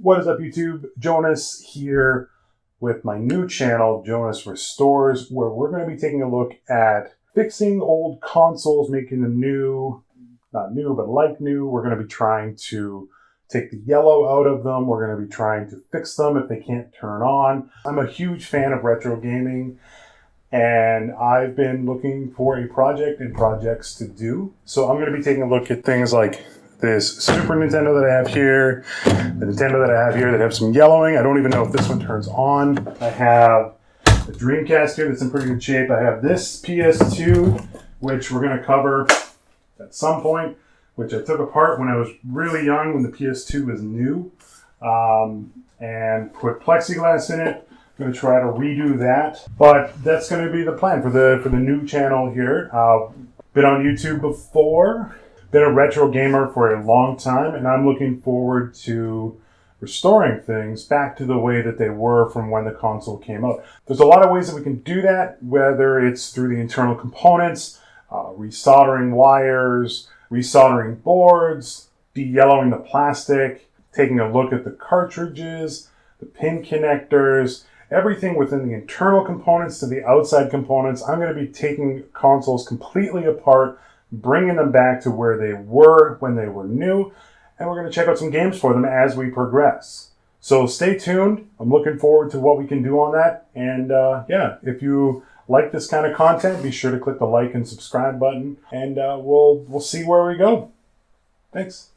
What is up, YouTube? Jonus here with my new channel, Jonus Restores, where we're going to be taking a look at fixing old consoles, making them new, not new, but like new. We're going to be trying to take the yellow out of them. We're going to be trying to fix them if they can't turn on. I'm a huge fan of retro gaming, and I've been looking for a project and projects to do. So I'm going to be taking a look at things like this Super Nintendo that I have here, the Nintendo that I have here that have some yellowing. I don't even know if this one turns on. I have the Dreamcast here that's in pretty good shape. I have this PS2, which we're going to cover at some point, which I took apart when I was really young, when the PS2 was new, and put plexiglass in it. I'm going to try to redo that, but that's going to be the plan for the new channel here. Been on YouTube before. Been a retro gamer for a long time, and I'm looking forward to restoring things back to the way that they were from when the console came out. There's a lot of ways that we can do that, whether it's through the internal components, resoldering wires, resoldering boards, de-yellowing the plastic, taking a look at the cartridges, the pin connectors, everything within the internal components to the outside components. I'm going to be taking consoles completely apart, bringing them back to where they were when they were new, and we're going to check out some games for them as we progress. So stay tuned. I'm looking forward to what we can do on that. And yeah, if you like this kind of content, be sure to click the like and subscribe button, and we'll see where we go. Thanks.